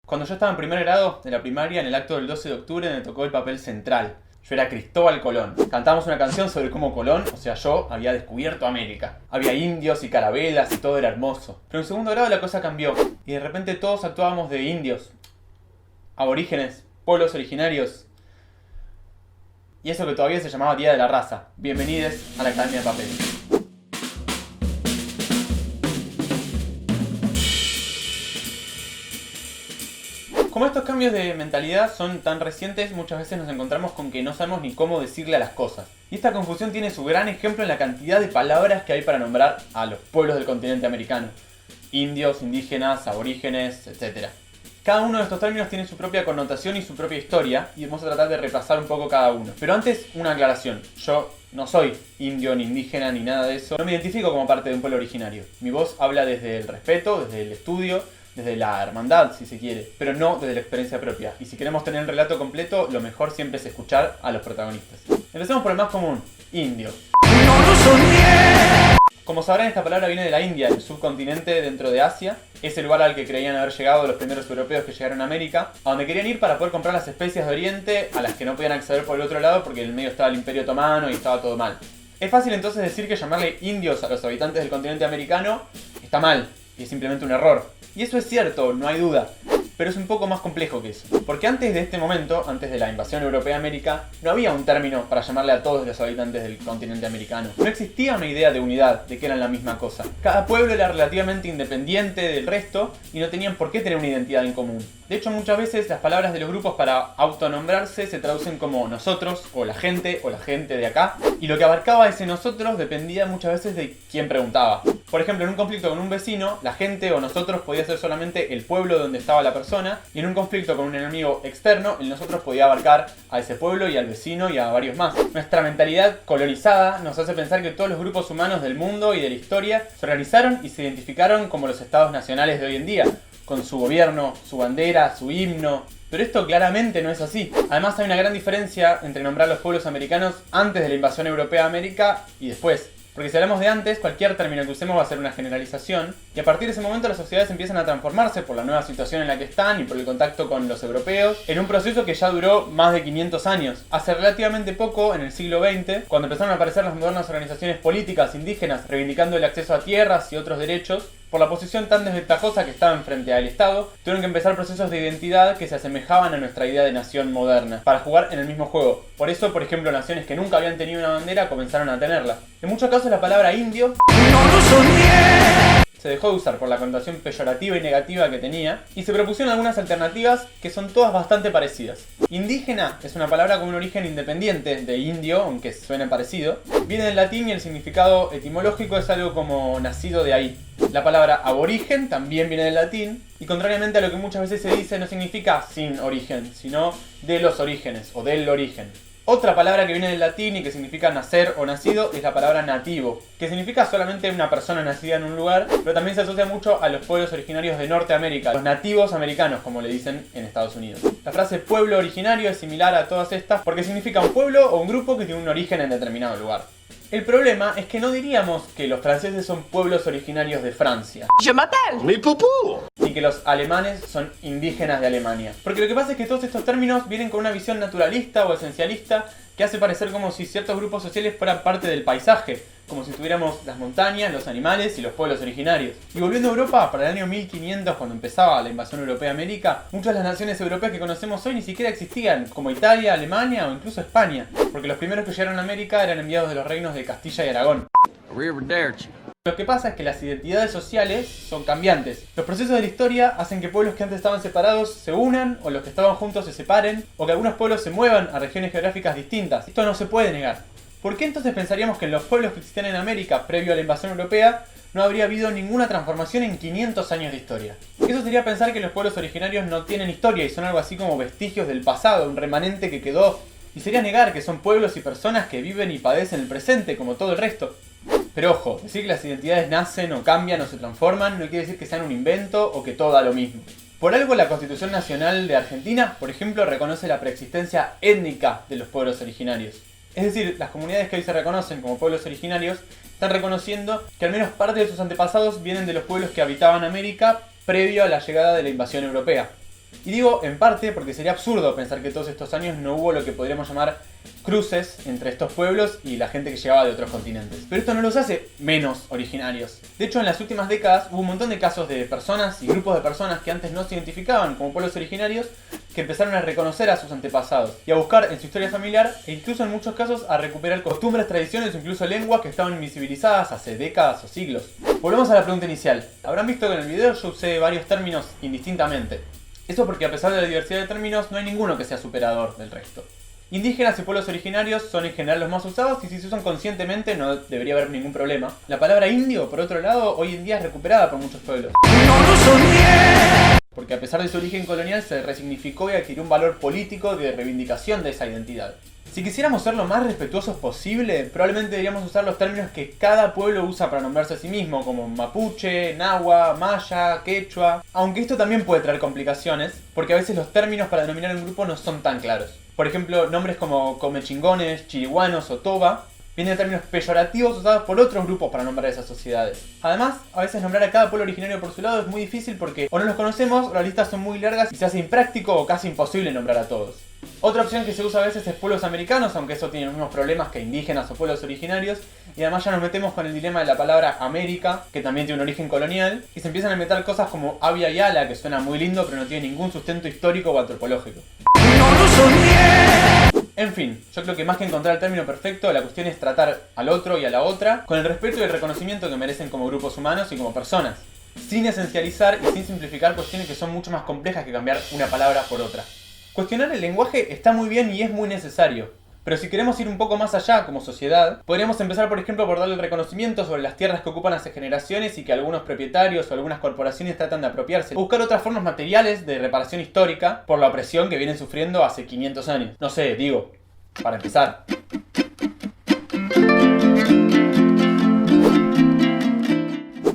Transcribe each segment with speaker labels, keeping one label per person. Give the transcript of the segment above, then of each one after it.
Speaker 1: Cuando yo estaba en primer grado de la primaria, en el acto del 12 de octubre me tocó el papel central. Yo era Cristóbal Colón. Cantábamos una canción sobre cómo Colón, o sea yo, había descubierto América. Había indios y carabelas y todo era hermoso. Pero en segundo grado la cosa cambió y de repente todos actuábamos de indios, aborígenes, pueblos originarios. Y eso que todavía se llamaba Día de la Raza. Bienvenidos a la Academia de Papel. Como estos cambios de mentalidad son tan recientes, muchas veces nos encontramos con que no sabemos ni cómo decirle a las cosas. Y esta confusión tiene su gran ejemplo en la cantidad de palabras que hay para nombrar a los pueblos del continente americano. Indios, indígenas, aborígenes, etc. Cada uno de estos términos tiene su propia connotación y su propia historia, y vamos a tratar de repasar un poco cada uno. Pero antes, una aclaración. Yo no soy indio, ni indígena, ni nada de eso. No me identifico como parte de un pueblo originario. Mi voz habla desde el respeto, desde el estudio, desde la hermandad, si se quiere, pero no desde la experiencia propia. Y si queremos tener el relato completo, lo mejor siempre es escuchar a los protagonistas. Empecemos por el más común, indio. Como sabrán, esta palabra viene de la India, el subcontinente dentro de Asia. Es el lugar al que creían haber llegado los primeros europeos que llegaron a América, a donde querían ir para poder comprar las especias de Oriente, a las que no podían acceder por el otro lado porque en el medio estaba el Imperio Otomano y estaba todo mal. Es fácil entonces decir que llamarle indios a los habitantes del continente americano está mal, y es simplemente un error. Y eso es cierto, no hay duda. Pero es un poco más complejo que eso. Porque antes de este momento, antes de la invasión europea a América, no había un término para llamarle a todos los habitantes del continente americano. No existía una idea de unidad, de que eran la misma cosa. Cada pueblo era relativamente independiente del resto y no tenían por qué tener una identidad en común. De hecho, muchas veces las palabras de los grupos para autonombrarse se traducen como nosotros, o la gente de acá. Y lo que abarcaba ese nosotros dependía muchas veces de quién preguntaba. Por ejemplo, en un conflicto con un vecino, la gente o nosotros podía ser solamente el pueblo donde estaba la persona, y en un conflicto con un enemigo externo, el nosotros podía abarcar a ese pueblo y al vecino y a varios más. Nuestra mentalidad colonizada nos hace pensar que todos los grupos humanos del mundo y de la historia se organizaron y se identificaron como los estados nacionales de hoy en día, con su gobierno, su bandera, su himno. Pero esto claramente no es así. Además hay una gran diferencia entre nombrar los pueblos americanos antes de la invasión europea a América y después. Porque si hablamos de antes, cualquier término que usemos va a ser una generalización, y a partir de ese momento las sociedades empiezan a transformarse por la nueva situación en la que están y por el contacto con los europeos, en un proceso que ya duró más de 500 años. Hace relativamente poco, en el siglo XX, cuando empezaron a aparecer las modernas organizaciones políticas indígenas reivindicando el acceso a tierras y otros derechos, por la posición tan desventajosa que estaban frente al Estado, tuvieron que empezar procesos de identidad que se asemejaban a nuestra idea de nación moderna, para jugar en el mismo juego. Por eso, por ejemplo, naciones que nunca habían tenido una bandera comenzaron a tenerla. En muchos casos la palabra indio se dejó de usar por la connotación peyorativa y negativa que tenía, y se propusieron algunas alternativas que son todas bastante parecidas. Indígena es una palabra con un origen independiente de indio, aunque suene parecido. Viene del latín y el significado etimológico es algo como nacido de ahí. La palabra aborigen también viene del latín, y contrariamente a lo que muchas veces se dice, no significa sin origen, sino de los orígenes o del origen. Otra palabra que viene del latín y que significa nacer o nacido es la palabra nativo, que significa solamente una persona nacida en un lugar, pero también se asocia mucho a los pueblos originarios de Norteamérica, los nativos americanos, como le dicen en Estados Unidos. La frase pueblo originario es similar a todas estas porque significa un pueblo o un grupo que tiene un origen en determinado lugar. El problema es que no diríamos que los franceses son pueblos originarios de Francia.
Speaker 2: Je m'appelle
Speaker 3: ¡Mi pupú!
Speaker 1: Ni que los alemanes son indígenas de Alemania. Porque lo que pasa es que todos estos términos vienen con una visión naturalista o esencialista que hace parecer como si ciertos grupos sociales fueran parte del paisaje, como si tuviéramos las montañas, los animales y los pueblos originarios. Y volviendo a Europa, para el año 1500, cuando empezaba la invasión europea a América, muchas de las naciones europeas que conocemos hoy ni siquiera existían, como Italia, Alemania o incluso España, porque los primeros que llegaron a América eran enviados de los reinos de Castilla y Aragón. Lo que pasa es que las identidades sociales son cambiantes. Los procesos de la historia hacen que pueblos que antes estaban separados se unan, o los que estaban juntos se separen, o que algunos pueblos se muevan a regiones geográficas distintas. Esto no se puede negar. ¿Por qué entonces pensaríamos que en los pueblos que existían en América previo a la invasión europea no habría habido ninguna transformación en 500 años de historia? Eso sería pensar que los pueblos originarios no tienen historia y son algo así como vestigios del pasado, un remanente que quedó. Y sería negar que son pueblos y personas que viven y padecen el presente como todo el resto. Pero ojo, decir que las identidades nacen o cambian o se transforman no quiere decir que sean un invento o que todo da lo mismo. Por algo la Constitución Nacional de Argentina, por ejemplo, reconoce la preexistencia étnica de los pueblos originarios. Es decir, las comunidades que hoy se reconocen como pueblos originarios están reconociendo que al menos parte de sus antepasados vienen de los pueblos que habitaban América previo a la llegada de la invasión europea. Y digo en parte porque sería absurdo pensar que todos estos años no hubo lo que podríamos llamar cruces entre estos pueblos y la gente que llegaba de otros continentes. Pero esto no los hace menos originarios. De hecho, en las últimas décadas hubo un montón de casos de personas y grupos de personas que antes no se identificaban como pueblos originarios que empezaron a reconocer a sus antepasados y a buscar en su historia familiar e incluso en muchos casos a recuperar costumbres, tradiciones o incluso lenguas que estaban invisibilizadas hace décadas o siglos. Volvemos a la pregunta inicial. Habrán visto que en el video yo usé varios términos indistintamente. Eso porque a pesar de la diversidad de términos no hay ninguno que sea superador del resto. Indígenas y pueblos originarios son en general los más usados y si se usan conscientemente no debería haber ningún problema. La palabra indio, por otro lado, hoy en día es recuperada por muchos pueblos. Porque a pesar de su origen colonial se resignificó y adquirió un valor político de reivindicación de esa identidad. Si quisiéramos ser lo más respetuosos posible, probablemente deberíamos usar los términos que cada pueblo usa para nombrarse a sí mismo, como mapuche, nahua, maya, quechua. Aunque esto también puede traer complicaciones, porque a veces los términos para denominar un grupo no son tan claros. Por ejemplo, nombres como comechingones, chiriguanos o toba vienen de términos peyorativos usados por otros grupos para nombrar esas sociedades. Además, a veces nombrar a cada pueblo originario por su lado es muy difícil porque o no los conocemos o las listas son muy largas y se hace impráctico o casi imposible nombrar a todos. Otra opción que se usa a veces es pueblos americanos, aunque eso tiene los mismos problemas que indígenas o pueblos originarios. Y además ya nos metemos con el dilema de la palabra América, que también tiene un origen colonial, y se empiezan a meter cosas como Abya Yala, que suena muy lindo pero no tiene ningún sustento histórico o antropológico. En fin, yo creo que más que encontrar el término perfecto, la cuestión es tratar al otro y a la otra con el respeto y el reconocimiento que merecen como grupos humanos y como personas, sin esencializar y sin simplificar cuestiones que son mucho más complejas que cambiar una palabra por otra. Cuestionar el lenguaje está muy bien y es muy necesario, pero si queremos ir un poco más allá como sociedad, podríamos empezar por ejemplo por darle el reconocimiento sobre las tierras que ocupan hace generaciones y que algunos propietarios o algunas corporaciones tratan de apropiarse, o buscar otras formas materiales de reparación histórica por la opresión que vienen sufriendo hace 500 años. No sé, digo, para empezar.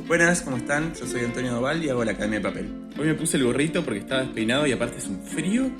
Speaker 2: Buenas, ¿cómo están? Yo soy Antonio Doval y hago la Academia de Papel. Hoy me puse el gorrito porque estaba despeinado y aparte es un frío.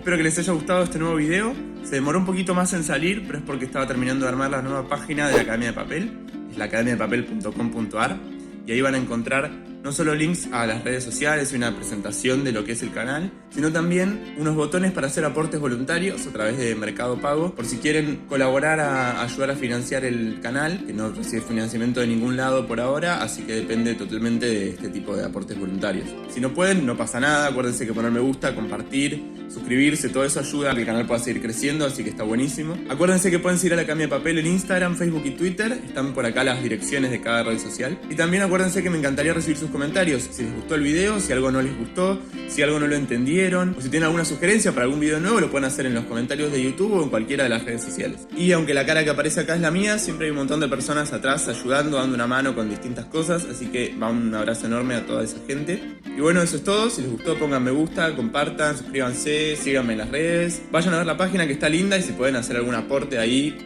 Speaker 2: Espero que les haya gustado este nuevo video. Se demoró un poquito más en salir, pero es porque estaba terminando de armar la nueva página de la Academia de Papel. Es la academiadepapel.com.ar y ahí van a encontrar no solo links a las redes sociales y una presentación de lo que es el canal, sino también unos botones para hacer aportes voluntarios a través de Mercado Pago, por si quieren colaborar a ayudar a financiar el canal, que no recibe financiamiento de ningún lado por ahora, así que depende totalmente de este tipo de aportes voluntarios. Si no pueden, no pasa nada, acuérdense que poner me gusta, compartir, suscribirse, todo eso ayuda a que el canal pueda seguir creciendo, así que está buenísimo. Acuérdense que pueden seguir a la Academia de Papel en Instagram, Facebook y Twitter, están por acá las direcciones de cada red social. Y también acuérdense que me encantaría recibir sus comentarios, si les gustó el video, si algo no les gustó, si algo no lo entendieron, o si tienen alguna sugerencia para algún video nuevo, lo pueden hacer en los comentarios de YouTube o en cualquiera de las redes sociales. Y aunque la cara que aparece acá es la mía, siempre hay un montón de personas atrás ayudando, dando una mano con distintas cosas, así que va un abrazo enorme a toda esa gente. Y bueno, eso es todo. Si les gustó, pongan me gusta, compartan, suscríbanse, síganme en las redes, vayan a ver la página que está linda y si pueden hacer algún aporte ahí,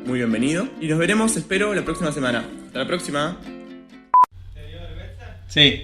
Speaker 2: muy bienvenido. Y nos veremos, espero, la próxima semana. Hasta la próxima.
Speaker 1: Sí.